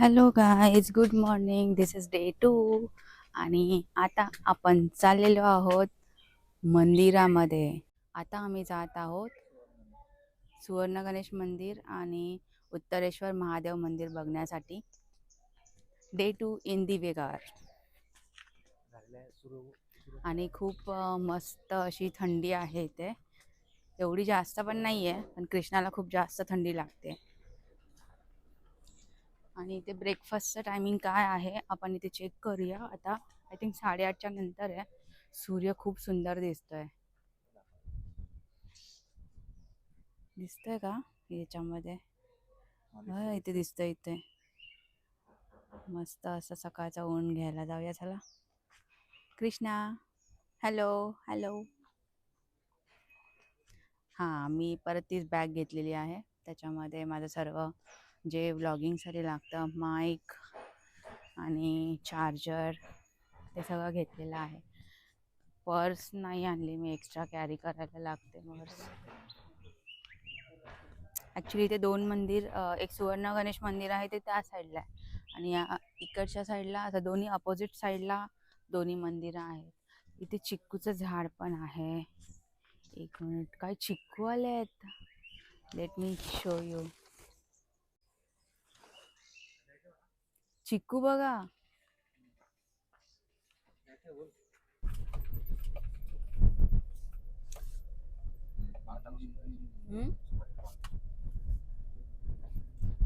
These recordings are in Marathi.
Hello guys, good morning. This is day 2 आणि आता आपण चाललेलो आहोत मंदिरामध्ये. आता आम्ही जात आहोत सुवर्ण गणेश मंदिर आणि उत्तरेश्वर महादेव मंदिर बघण्यासाठी. डे 2 इन दी वेगार. आणि खूप मस्त अशी थंडी आहे इथे. एवढी जास्त पण नाही आहे, पण कृष्णाला खूप जास्त थंडी लागते. आणि इथे ब्रेकफास्टचं टायमिंग काय आहे आपण इथे चेक करूया. आता आय थिंक 8:30च्या नंतर आहे. सूर्य खूप सुंदर दिसतोय. दिसतोय का याच्यामध्ये? इथे दिसतोय. इथे मस्त असं सकाळचा ऊन घ्यायला जाऊया. चला कृष्णा, हॅलो हॅलो. हां, मी परत तीच बॅग घेतलेली आहे. त्याच्यामध्ये माझं सर्व जे व्लॉगिंगसाठी लागतं, माईक आणि चार्जर, ते सगळं घेतलेलं आहे. पर्स नाही आणली मी, एक्स्ट्रा कॅरी करायला लागते पर्स. ॲक्च्युली इथे 2 मंदिर, एक सुवर्ण गणेश मंदिर आहे ते त्या साईडला आहे आणि इकडच्या साईडला, आता दोन्ही अपोजिट साईडला दोन्ही मंदिरं आहेत. इथे चिक्कूचं झाड पण आहे. एक मिनिट, काय चिक्कू आले आहेत. Let me show you. चिक्कू बघा.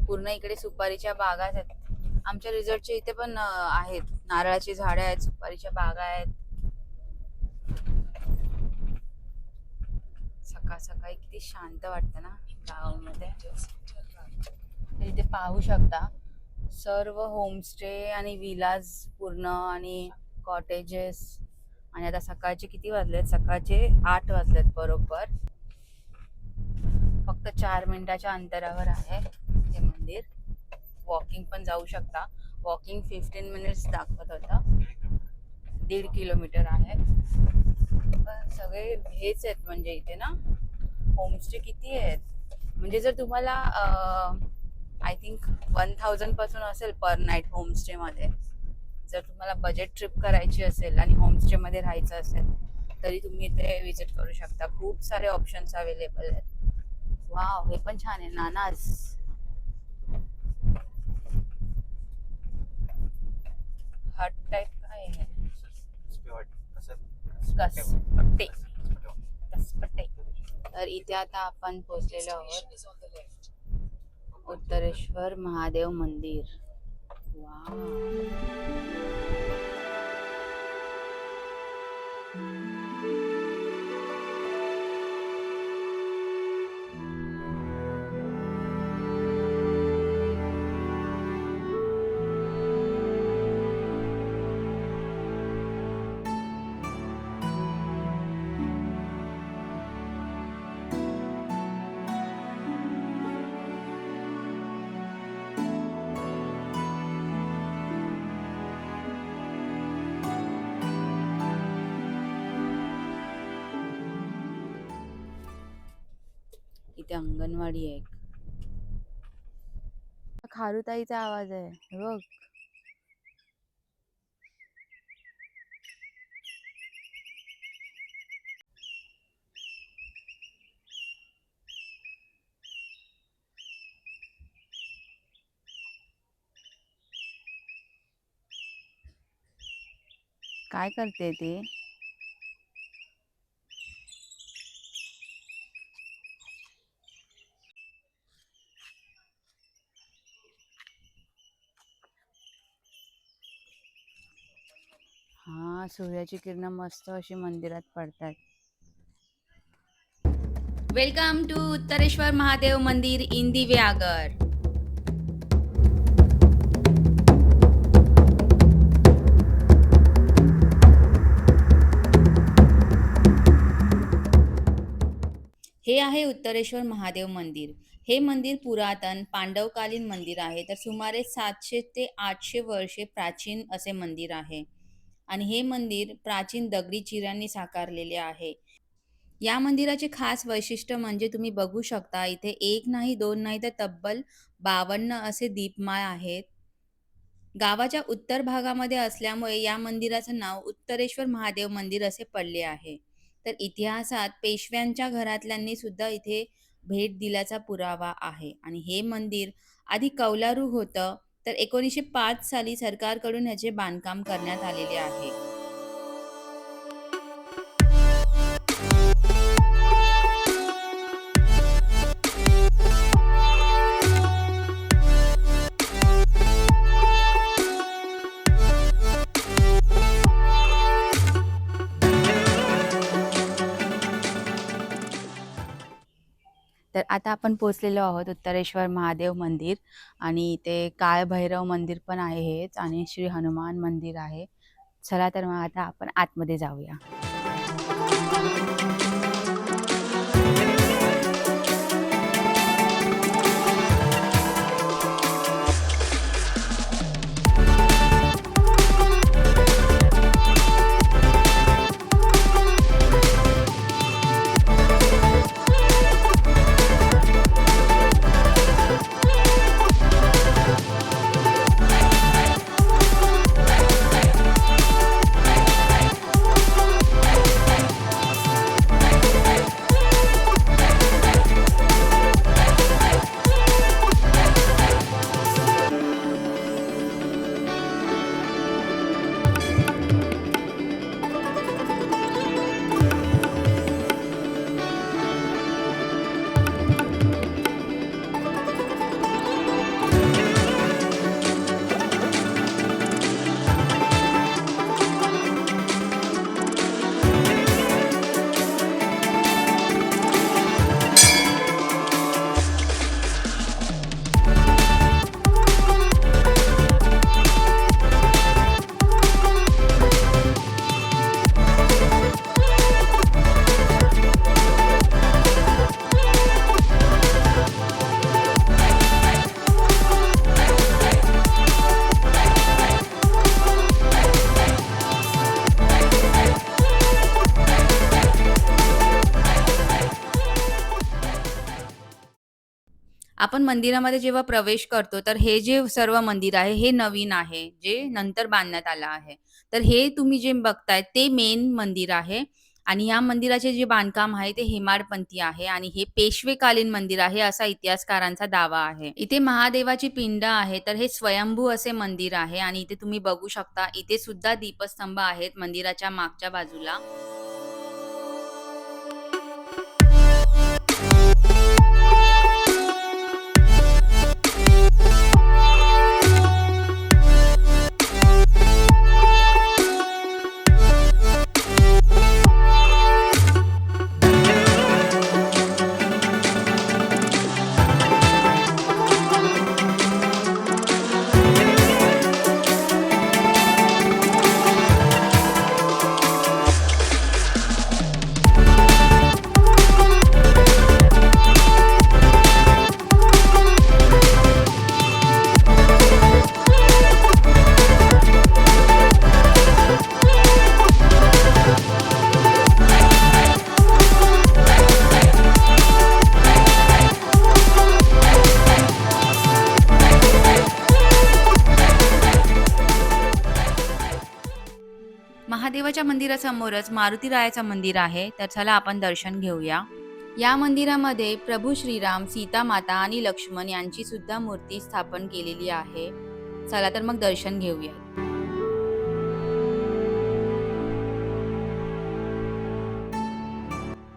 पूर्ण इकडे सुपारीच्या बागाच आहेत. आमच्या रिसॉर्टच्या इथे पण आहेत, नारळाची झाडं आहेत, सुपारीच्या बागा आहेत. सकाळ सकाळी किती शांत वाटतं ना गावामध्ये. इथे पाहू शकता सर्व होमस्टे आणि विलाज पूर्ण आणि कॉटेजेस. आणि आता सकाळचे किती वाजलेत? सकाळचे 8 वाजलेत बरोबर. फक्त 4 मिनिटाच्या अंतरावर आहे हे मंदिर. वॉकिंग पण जाऊ शकता. वॉकिंग 15 मिनिट्स दाखवत होता. 1.5 किलोमीटर आहे. सगळे हेच आहेत म्हणजे इथे ना होमस्टे किती आहेत. म्हणजे जर तुम्हाला आय थिंक 1000 पासून असेल पर नाईट होमस्टे मध्ये. जर तुम्हाला बजेट ट्रिप करायची असेल आणि होमस्टे मध्ये राहायचं असेल तरी तुम्ही इथे विजिट करू शकता. खूप सारे ऑप्शन्स अवेलेबल आहेत. वाव, हे पण छान आहे. नानाज हट टाइप काय आहे? कसपट्टे. कसपट्टे. तर इथे आता आपण पोहोचलेलो आहोत उत्तरेश्वर महादेव मंदिर. वाव. इथे अंगणवाडी आहे. खारुताईचा आवाज आहे, हे बघ. काय करते ती? हा, सूर्याची किरण मस्त अशी मंदिरात पडतात. वेलकम टू उत्तरेश्वर महादेव मंदिर इन दी व्यागर. हे आहे उत्तरेश्वर महादेव मंदिर. हे मंदिर पुरातन पांडवकालीन मंदिर आहे. तर सुमारे 700 ते 800 वर्षे प्राचीन असे मंदिर आहे. आणि हे मंदिर प्राचीन दगडी चिऱ्यांनी साकारलेले आहे. या मंदिराचे खास वैशिष्ट्य म्हणजे तुम्ही बघू शकता, इथे एक नाही, दोन नाही, तर तब्बल 52 असे दीपमाळ आहेत. गावाच्या उत्तर भागामध्ये असल्यामुळे या मंदिराचं नाव उत्तरेश्वर महादेव मंदिर असे पडले आहे. तर इतिहासात पेशव्यांच्या घरातल्यांनी सुद्धा इथे भेट दिल्याचा पुरावा आहे आणि हे मंदिर आधी कौलारू होतं. तर 1905 साली सरकारकडून ह्याचे बांधकाम करण्यात आलेले आहे. तर आता आपण पोहोचलेलो आहोत उत्तरेश्वर महादेव मंदिर आणि इथे काळभैरव मंदिर पण आहे हेच आणि श्री हनुमान मंदिर आहे. चला तर मग आता आपण आतमध्ये जाऊया. आपण मंदिरामध्ये जेव्हा प्रवेश करतो, तर हे जे सर्व मंदिर आहे, हे नवीन आहे, जे नंतर बांधण्यात आलं आहे. तर हे तुम्ही जे बघताय, ते मेन मंदिर आहे आणि या मंदिराचे जे बांधकाम आहे, ते हेमाडपंथी आहे आणि हे पेशवेकालीन मंदिर आहे, असा इतिहासकारांचा दावा आहे. इथे महादेवाची पिंड आहे, तर हे स्वयंभू असे मंदिर आहे आणि इथे तुम्ही बघू शकता, इथे सुद्धा दीपस्तंभ आहेत मंदिराच्या मागच्या बाजूला. महादेवाच्या मंदिरासमोरच मारुतीरायाचं मंदिर आहे, तर चला आपण दर्शन घेऊया. या मंदिरामध्ये प्रभू श्रीराम, सीता माता आणि लक्ष्मण यांची सुद्धा मूर्ती स्थापन केलेली आहे. चला तर मग दर्शन घेऊया.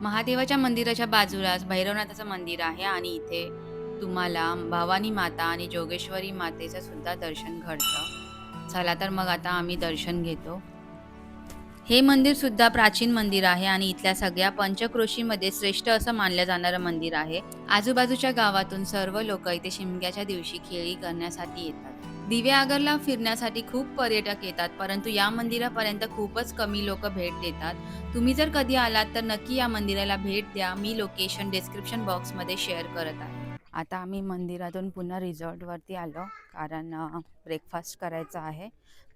महादेवाच्या मंदिराच्या बाजूलाच भैरवनाथाचं मंदिर आहे आणि इथे तुम्हाला भवानी माता आणि जोगेश्वरी मातेचं सुद्धा दर्शन घडतं. चला तर मग आता आम्ही दर्शन घेतो. हे मंदिर सुद्धा प्राचीन मंदिर आहे आणि इथल्या सगळ्या पंचक्रोशीमध्ये श्रेष्ठ असं मानलं जाणारं मंदिर आहे. आजूबाजूच्या गावातून सर्व लोक इथे शिमग्याच्या दिवशी खेळी करण्यासाठी येतात. दिवेआगरला फिरण्यासाठी खूप पर्यटक येतात, परंतु या मंदिरापर्यंत खूपच कमी लोक भेट देतात. तुम्ही जर कधी आलात तर नक्की या मंदिराला भेट द्या. मी लोकेशन डिस्क्रिप्शन बॉक्समध्ये शेअर करत आहे. आता आम्ही मंदिरातून पुन्हा रिसॉर्टवरती आलो, कारण ब्रेकफास्ट करायचा आहे.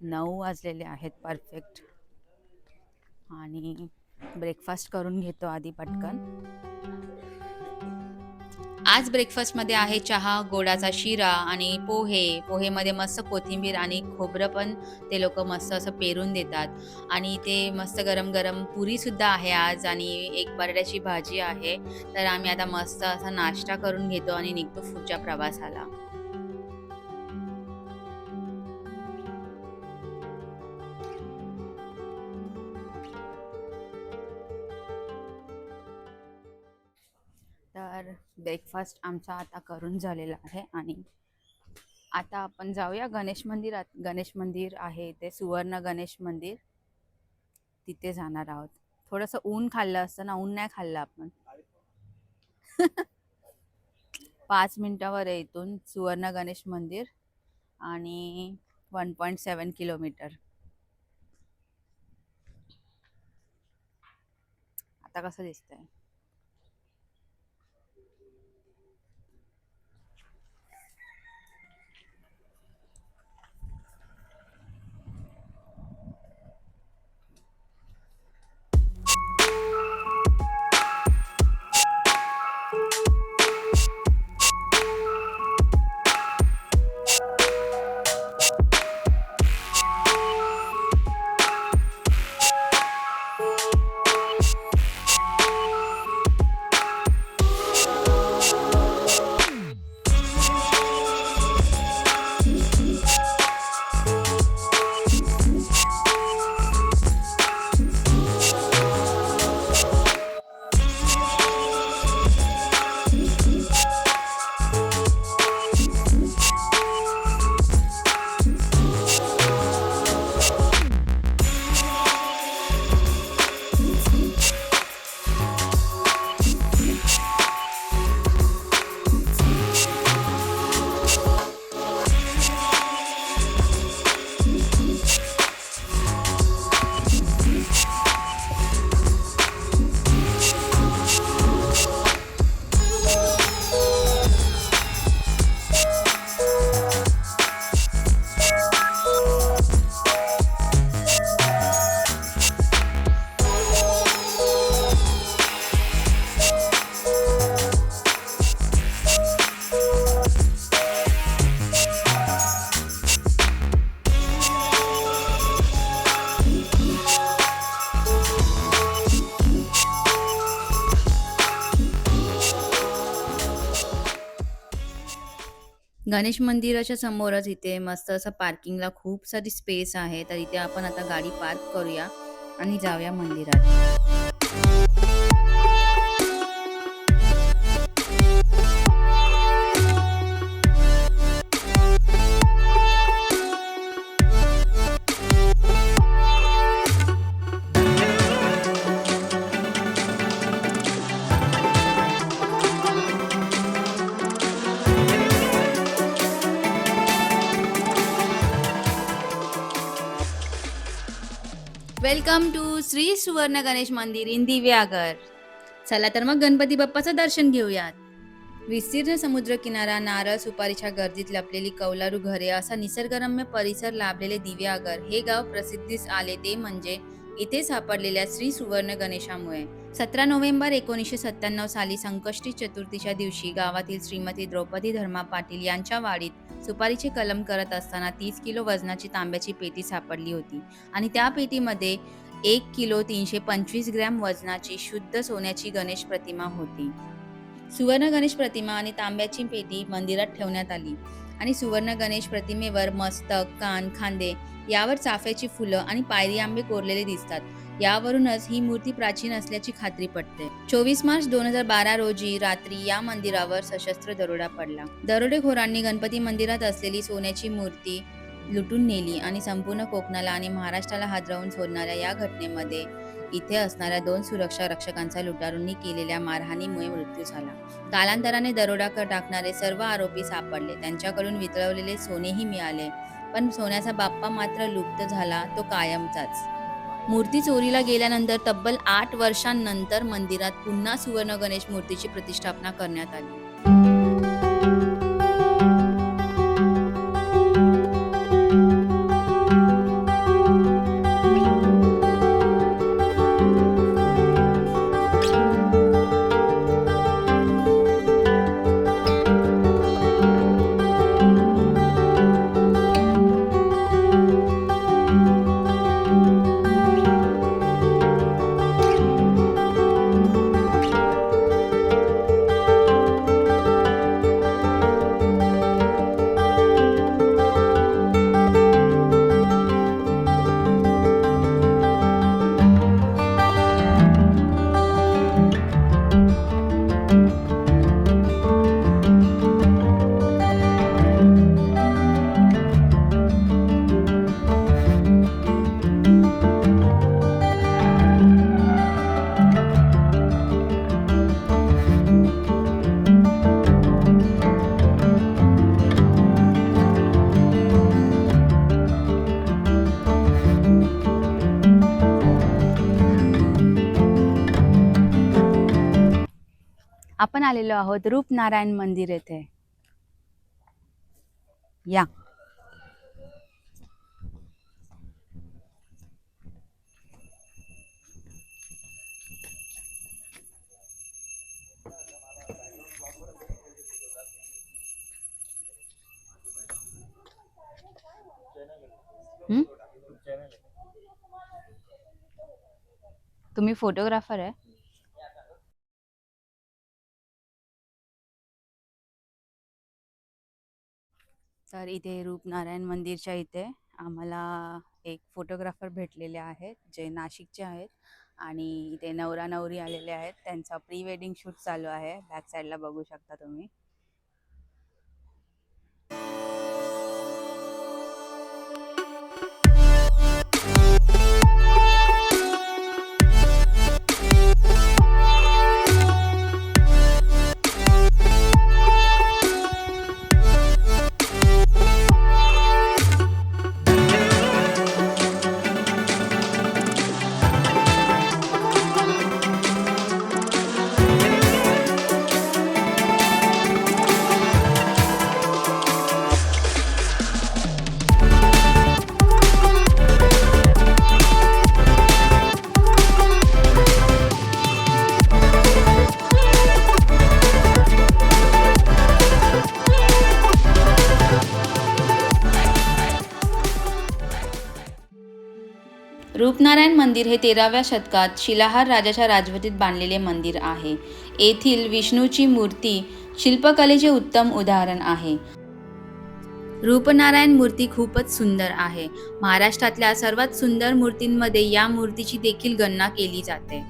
9 वाजलेले आहेत परफेक्ट आणि ब्रेकफास्ट करून घेतो आधी पटकन. आज ब्रेकफास्टमध्ये आहे चहा, गोडाचा शिरा आणि पोहे. पोहेमध्ये मस्त कोथिंबीर आणि खोबरं पण ते लोकं मस्त असं पेरून देतात आणि ते मस्त गरम-गरम पुरीसुद्धा आहे आज आणि एक बटाट्याची भाजी आहे. तर आम्ही आता मस्त असा नाश्ता करून घेतो आणि निघतो पुढच्या प्रवासाला. तर ब्रेकफास्ट आमचा आता करून झालेला आहे आणि आता आपण जाऊया गणेश मंदिरात. गणेश मंदिर आहे ते सुवर्ण गणेश मंदिर, तिथे जाणार आहोत. थोडंसं ऊन खाल्लं असतं ना, ऊन नाही खाल्लं आपण. 5 मिनिटावर आहे इथून सुवर्ण गणेश मंदिर आणि 1.7 किलोमीटर. आता कसं दिसतंय? गणेश मंदिराच्या समोरच इथे मस्त असं पार्किंगला खूप सारी स्पेस आहे. तर इथे आपण आता गाडी पार्क करूया आणि जाऊया मंदिरात. वेलकम टू श्री सुवर्ण गणेश मंदिर इन दिव्यागर. चला तर मग गणपती बाप्पाचं दर्शन घेऊयात. विस्तीर्ण समुद्रकिनारा, नारळ सुपारीच्या गर्दीत लपलेली कौलारू घरे, असा निसर्गरम्य परिसर लाभलेले दिव्यागर हे गाव प्रसिद्धीस आले ते म्हणजे इथे सापडलेल्या श्री सुवर्ण गणेशामुळे. 17 नोव्हेंबर 1997 साली संकष्टी चतुर्थीच्या दिवशी गावातील श्रीमती द्रौपदी धर्मा पाटील यांच्या वाडीत सुपारीचे कलम करत असताना 30 किलो वजनाची तांब्याची पेटी सापडली होती आणि त्या पेटीमध्ये 1 किलो 325 ग्रॅम वजनाची शुद्ध सोन्याची गणेश प्रतिमा होती. सुवर्ण गणेश प्रतिमा आणि तांब्याची पेटी मंदिरात ठेवण्यात आली आणि सुवर्ण गणेश प्रतिमेवर मस्तक, कान, खांदे यावर चाफ्याची फुलं आणि पायरी आंबे कोरलेले दिसतात. यावरूनच ही मूर्ती प्राचीन असल्याची खात्री पटते. 24 मार्च 2012 रोजी रात्री या मंदिरावर सशस्त्र दरोडा पडला. दरोडेखोरांनी गणपती मंदिरात असलेली सोन्याची मूर्ती लुटून नेली आणि संपूर्ण कोकणाला आणि महाराष्ट्राला हादरवून सोडणाऱ्या या घटनेमध्ये इथे असणाऱ्या 2 सुरक्षा रक्षकांचा लुटारूंनी केलेल्या मारहाणीमुळे मृत्यू झाला. कालांतराने दरोडा टाकणारे सर्व आरोपी सापडले, त्यांच्याकडून वितळवलेले सोनेही मिळाले, पण सोन्याचा बाप्पा मात्र लुप्त झाला, तो कायमचाच. मूर्ती चोरीला गेल्यानंतर तब्बल 8 वर्षांनंतर मंदिरात पुन्हा सुवर्ण गणेश मूर्तीची प्रतिष्ठापना करण्यात आली. आपण आलेलो आहोत रूपनारायण मंदिर येथे. या. तुम्ही फोटोग्राफर आहे? तर इथे रूपनारायण मंदिरच्या इथे आम्हाला एक फोटोग्राफर भेटलेले आहेत जे नाशिकचे आहेत आणि इथे नवरा नवरी आलेले आहेत. त्यांचा प्री वेडिंग शूट चालू आहे. बॅक साईडला बघू शकता तुम्ही. रूपनारायण मंदिर हे 13व्या शतकात शिलाहार राजाच्या राजवटीत बांधलेले मंदिर आहे. येथील विष्णूची मूर्ती शिल्पकलेचे उत्तम उदाहरण आहे. रूपनारायण मूर्ती खूपच सुंदर आहे. महाराष्ट्रातल्या सर्वात सुंदर मूर्तींमध्ये या मूर्तीची देखील गणना केली जाते.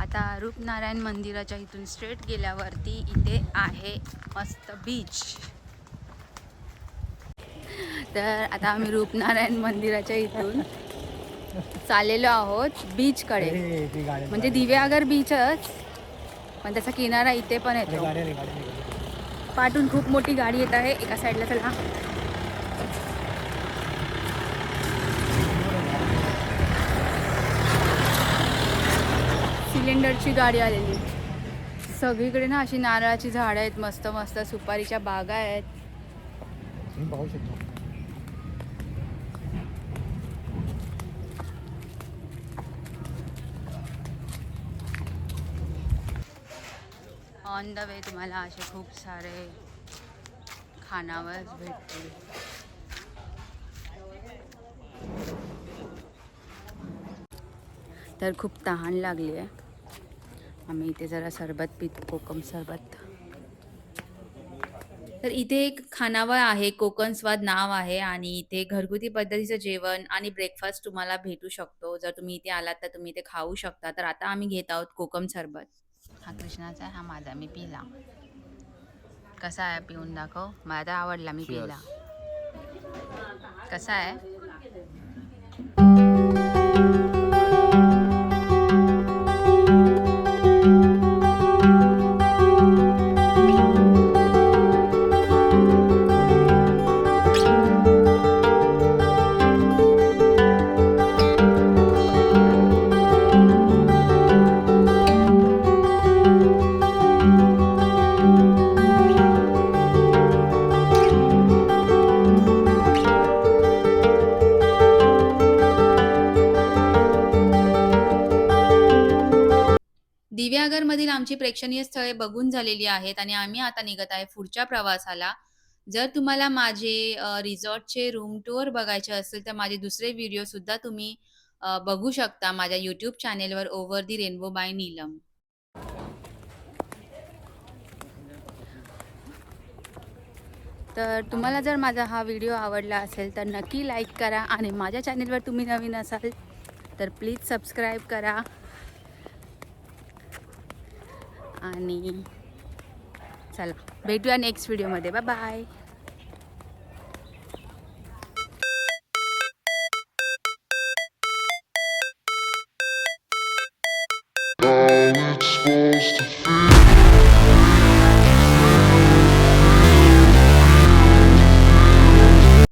आता रूपनारायण मंदिराच्या इथून स्ट्रेट गेल्यावरती इथे आहे मस्त बीच. तर आता आम्ही रूपनारायण मंदिराच्या इथून चाललेलो आहोत बीचकडे. म्हणजे दिव्यागर बीचच, पण त्याचा किनारा इथे पण येतो. पाठून खूप मोठी गाडी येत आहे एका साईडला. चला, सिलेंडरची गाडी आलेली. सगळीकडे ना अशी नारळाची झाडं आहेत, मस्त मस्त सुपारीच्या बागा आहेत. ऑन द वे तुम्हाला असे खूप सारे खानावळ भेटतील. तर खूप तहान लागली आहे. आम्ही इथे जरा सरबत पितो, कोकम सरबत. तर इथे एक खानावळ आहे, कोकण स्वाद नाव आहे आणि इथे घरगुती पद्धतीचं जेवण आणि ब्रेकफास्ट तुम्हाला भेटू शकतो. जर तुम्ही इथे आलात तर तुम्ही इथे खाऊ शकता. तर आता आम्ही घेत आहोत कोकम सरबत. हा कृष्णाचा आहे, हा माझा. मी पिला. कसा आहे? पिऊन दाखव. मला तर आवडला, मी पिला. कसा आहे? रिसॉर्टमधील आमची प्रेक्षणीय स्थळे बघून झालेली आहेत आणि आम्ही आता निघत आहे पुढच्या प्रवासाला. जर तुम्हाला माझे रिसॉर्टचे रूम टूर बघायचे असेल तर माझे दुसरे व्हिडिओसुद्धा तुम्ही बघू शकता माझ्या यूट्यूब चॅनेलवर over the rainbow by Neelam. तर तुम्हाला जर माझा हा व्हिडिओ आवडला असेल तर नक्की लाईक करा आणि माझ्या चॅनेलवर तुम्ही नवीन असाल तर प्लीज सबस्क्राईब करा आणि चला भेटूया नेक्स्ट व्हिडिओमध्ये. Bye bye. All it's supposed to feel